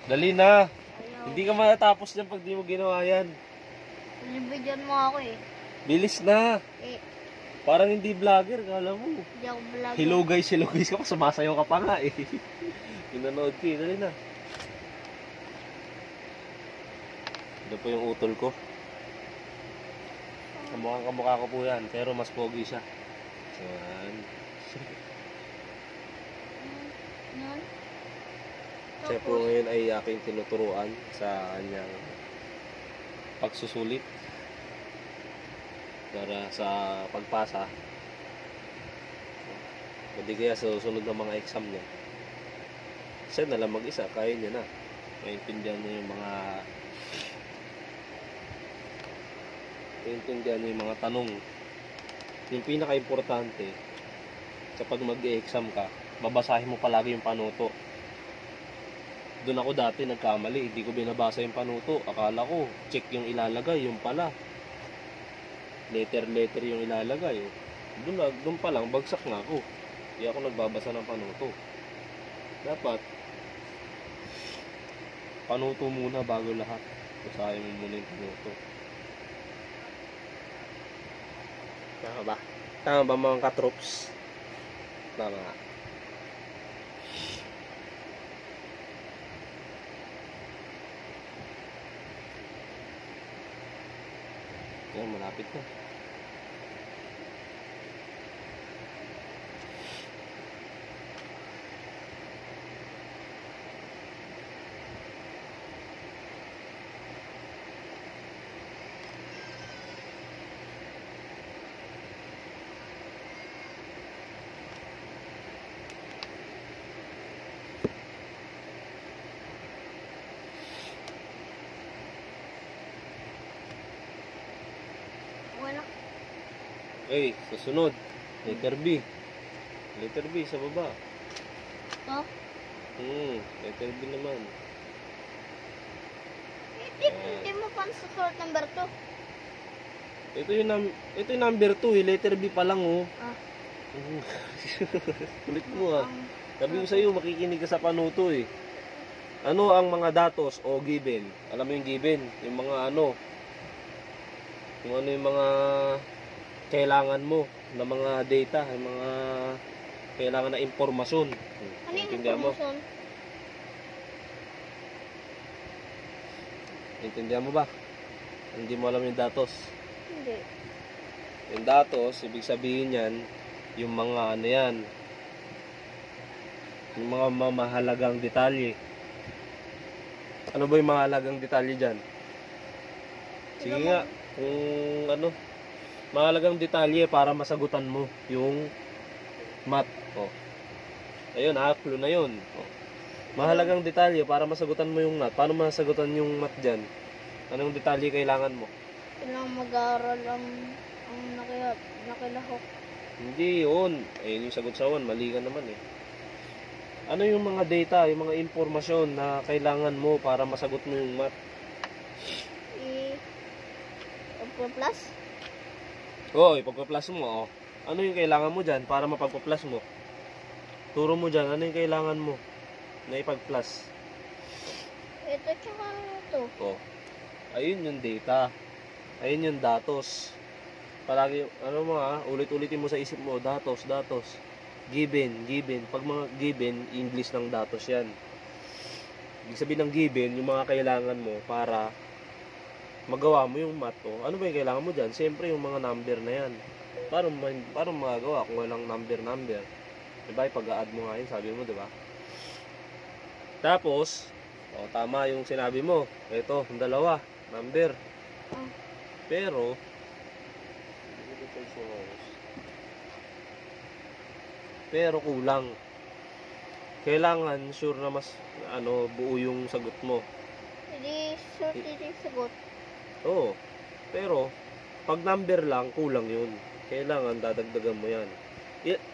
Dali na. Ayaw. Hindi ka matatapos dyan pag di mo ginawa yan. Binibigyan mo ako eh. Bilis na. Eh, Parang hindi vlogger, kala mo. hindi ako vlog. Hello guys ka pa, sumasayaw ka pa nga eh. Pinanood ko eh, dali na. Ito po yung utol ko. Kamukha ko po yan, pero mas pogi siya. Yan. Yan. Siya po ngayon ay aking tinuturuan sa kanyang pagsusulit para sa pagpasa. Hindi kaya sa susunod ng mga exam niya. Siya na lang mag-isa, kaya niya na. Maintindihan niya yung mga tanong. Yung pinaka-importante, kapag mag-e-exam ka, babasahin mo palagi yung panuto. Doon ako dati nagkamali, hindi ko binabasa yung panuto. Akala ko, check yung ilalagay, yung pala. Letter yung ilalagay. Doon pa lang, bagsak na ako. Hindi ako nagbabasa ng panuto. Dapat, panuto muna bago lahat. Basahin mo muna yung panuto. Tama ba? Tama ba mga katroops? Tama nga. Ayan, malapit na. Wala. Okay, susunod. Letter B. Letter B sa baba. To? Letter B naman. Hindi mo pa susulat number 2. Ito yung number 2 eh. Letter B pa lang oh. Ah. Kulit mo ah. Sabi ko sa'yo, makikinig ka sa panuto eh. Ano ang mga datos o given? Alam mo yung given? Yung mga ano? Yung mga kailangan mo na mga data, yung mga kailangan na impormasyon. Ano yung Intindihan mo? information? Intindihan mo ba? Hindi mo alam yung datos. Hindi. Yung datos, ibig sabihin yan, yung mga ano yan, yung mga mahalagang detalye. Ano ba yung mahalagang detalye dyan? Sige nga, kung ano, mahalagang detalye para masagutan mo yung math. Oh. Ayun, clue na yun. Oh. Mahalagang detalye para masagutan mo yung math. Paano masagutan yung math dyan? Anong detalye kailangan mo? Kailangan mag-aaral ang nakilahok. Hindi yun. Ayun yung sagot sa 1. Mali ka naman eh. Ano yung mga data, yung mga impormasyon na kailangan mo para masagot mo yung math? Plus? Oo, ipagpa-plus mo. Oh. Ano yung kailangan mo dyan para mapagpa-plus mo? Turo mo dyan, ano yung kailangan mo na ipag-plus? Ito tsaka ito. Oh. Ayun yung data. Ayun yung datos. Palagi, ano mo ulit-ulitin mo sa isip mo, datos. Given. Pag mga given, English ng datos yan. Ibig sabihin ng given, yung mga kailangan mo para magawa mo yung math. Ano ba yung kailangan mo dyan? Siyempre yung mga number na yan. Paano magagawa kung walang number? Diba? Pag-a-add mo nga yun, sabi mo, diba? Tapos, tama yung sinabi mo. Ito, yung dalawa, number. Pero, kulang. Kailangan sure na mas buo yung sagot mo. Hindi sure yung sagot. Oo. Pero, pag number lang, kulang yun. Kailangan dadagdagan mo yan.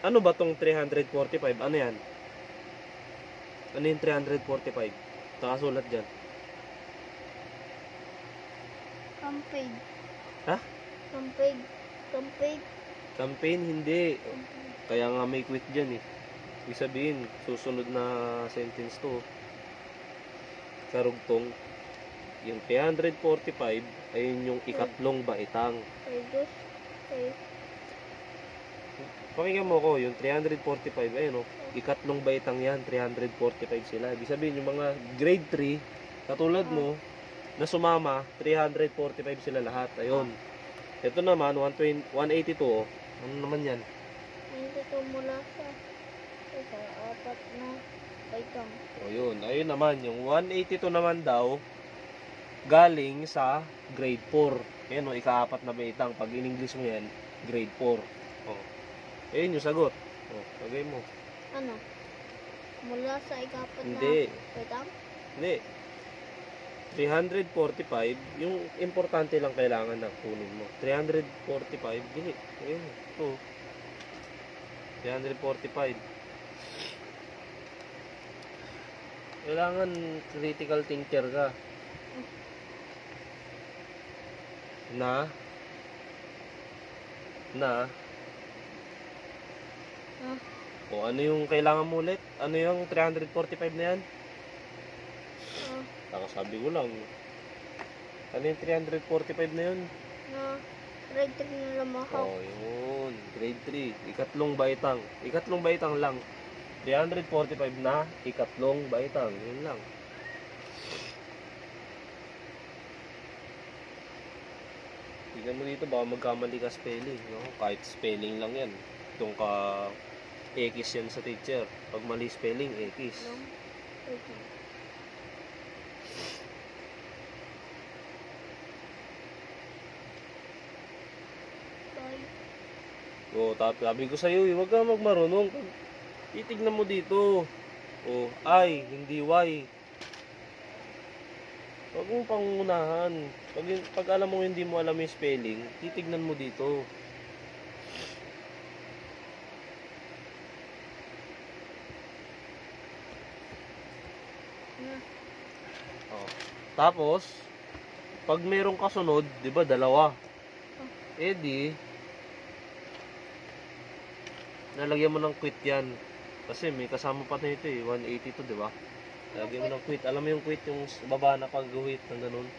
Ano ba tong 345? Ano yan? Ano yung 345? Nakasulat dyan. Campaign. Ha? Campaign. Campaign, hindi. Kaya nga may quit dyan eh. Ibig sabihin, susunod na sentence to. karugtong. Yung 345, ayun yung ikatlong baitang. Okay, dos. Okay. Pakinggan mo ko, yung 345, ayun o, ikatlong baitang yan, 345 sila. Ibig sabihin, yung mga grade 3, katulad mo, na sumama, 345 sila lahat. Ayun. Ito naman, 182, oh. Ano naman yan? Hindi ito mula sa apat na baitang. O yun, ayun naman, yung 182 naman daw, galing sa grade 4. Ayun o, ikaapat na baitang. Pag in English mo yan, grade 4. O. Ayun yung sagot. O, lagay mo. Ano? Mula sa ikapat Hindi. na baitang? Hindi. 345, yung importante lang kailangan na kunin mo. 345, dili. Ayun, ito. 345. Kailangan critical thinker ka. Na Ah, o ano yung kailangan mo ulit? Ano yung 345 na yan? Sabi ko lang. Ano yung 345 na yun? na grade 3 na lamahaw. Oh, yun. Grade 3. Ikatlong baitang. Ikatlong baitang lang. 345 na ikatlong baitang. Yun lang. Tignan mo dito, baka magkamali ka spelling. No? Kahit spelling lang yan. Itong ka X yan sa teacher. Pag mali spelling, X. Long. Okay. Bye. O, sabi ko sa'yo, huwag ka magmarunong. Titignan mo dito. O, I, hindi Y. Huwag mong pangunahan. Pag alam mo hindi mo alam yung spelling, titignan mo dito. Na. O. Tapos, pag merong kasunod, di ba, dalawa. Eh di, nalagyan mo ng quit yan. Kasi may kasama pa na ito eh, 182, di ba? Lagyan mo ng quit. Alam mo yung quit, yung sa baba na pag-guhit ng ganun.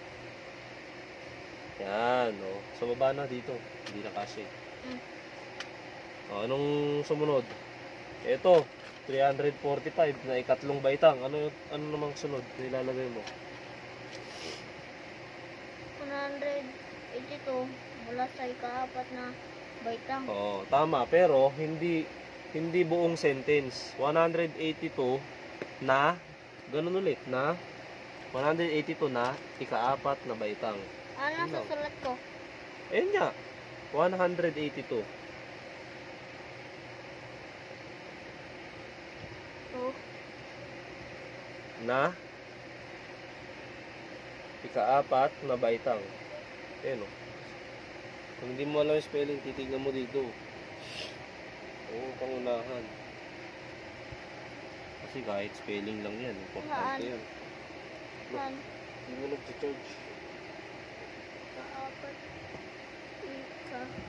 Yan, o. Sa baba na dito. Hindi na kasi. O, anong sumunod? Ito, 345 na ikatlong baitang. Ano namang sunod? Nilalagay mo. 182 mula sa ikaapat na baitang. Oo, tama. Pero, hindi buong sentence. 182 na, ganun ulit, na 182 na ikaapat na baitang. Ano sa sulat ko? Ayun nga, 182 So, na ikaapat na baitang. Ayun o. Kung hindi mo alam yung spelling, titignan mo dito. Oo, pangunahan. Kasi kahit spelling lang yan, importante yan. saan? Hindi mo nag-charge. Ikaapat.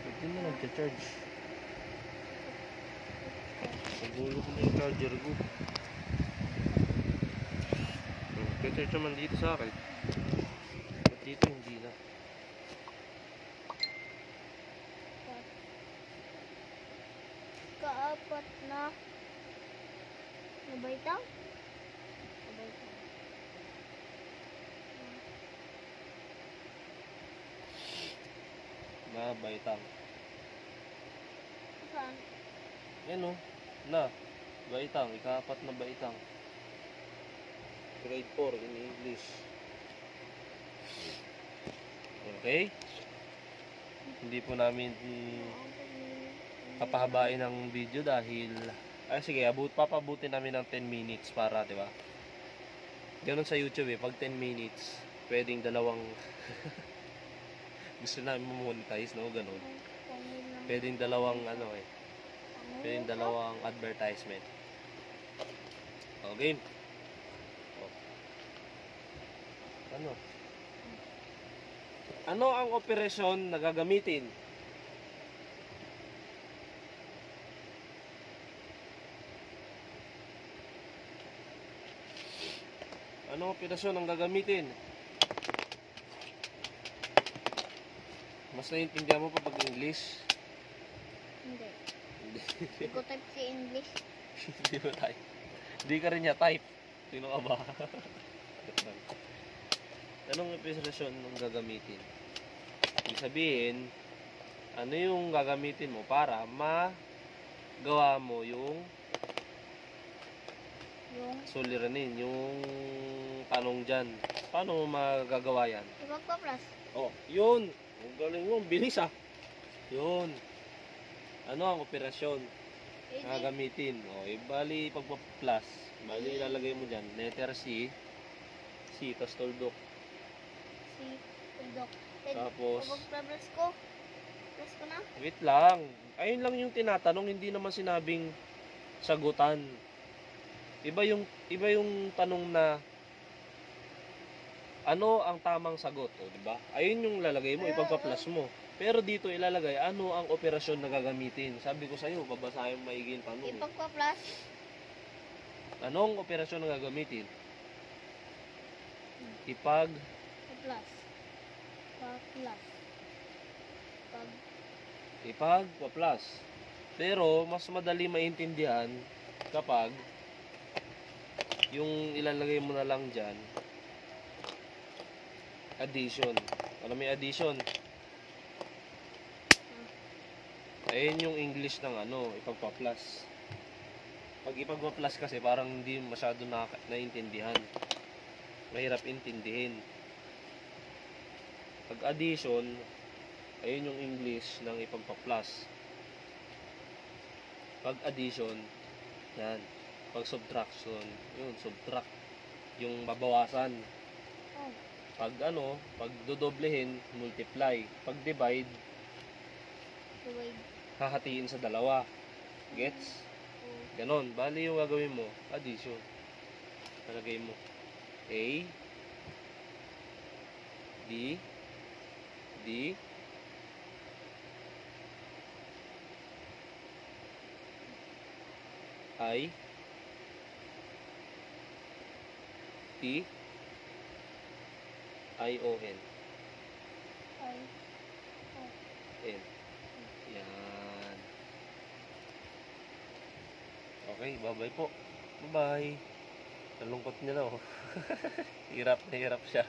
Hindi mo nag-charge. Pagulo ko na yung charger ko. Nag-charge naman dito sa akin. Ba't dito hindi na? Ikaapat na baitang? Na baitang. Na baitang. Saan? Yan o. Na. Baitang. Ikaapat na baitang. Grade 4 in English. Okay? Hindi po namin papahabain ang video dahil sige, papabutin namin ng 10 minutes para, di ba? Ganun sa YouTube eh, pag 10 minutes, pwedeng dalawang gusto namin monetize, no? Ganun. Pwedeng dalawang pwedeng dalawang advertisement. Okay? Oh. Ano ang operasyon na gagamitin? Ano Anong operasyon ang gagamitin? Mas naiintindihan mo pa pag English? Hindi. Hindi. Hindi ko type si English. Hindi mo type. Hindi ka rin niya type. Sino ka ba? Anong operasyon ang gagamitin? Ibig sabihin, ano yung gagamitin mo para magawa mo yung Yung suliranin, yung tanong dyan. Paano mo magagawa yan? ipagpa-plus. Oh, yun. Ang galing mo, ang bilis ah. Yun. Ano ang operasyon Eh, na gagamitin? Oh, bali pagpa-plus. Bali ilalagay mo dyan, letter C, tapos tuldok. si Dok. Tapos, Pag-plus ko. Plus ko na. wait lang. Ayun lang yung tinatanong, hindi naman sinabing sagutan. Iba yung tanong na ano ang tamang sagot, o di ba? Ayun yung lalagay mo, ipagpa-plus mo. Pero dito ilalagay ano ang operasyon na gagamitin. Sabi ko sa iyo, babasahin mo maigi yung tanong. Ipagpa-plus. Anong operasyon na gagamitin? Plus. Pa-plus. Pag Ipagpa-plus. Pero mas madali maintindihan kapag yung ilalagay mo na lang dyan, addition. Alam mo yung addition? Ayun yung English ng ipagpa-plus. Pag ipagpa-plus kasi parang hindi masyado naiintindihan. Mahirap intindihin. Pag addition, ayun yung English ng ipagpa-plus. Pag addition, yan. Pag subtraction, yun, subtract. Yung babawasan. oh. Pag dodoblehin, multiply. Pag divide, Divide. hahatiin sa dalawa. Gets? Oh. Ganon. Bali yung gagawin mo, addition. Nalagay mo A, D, D, I, T, I-O-N. Ay. N. Yan. Okay, bye-bye po. Bye-bye. Nalungkot niya na oh. Hirap na hirap siya.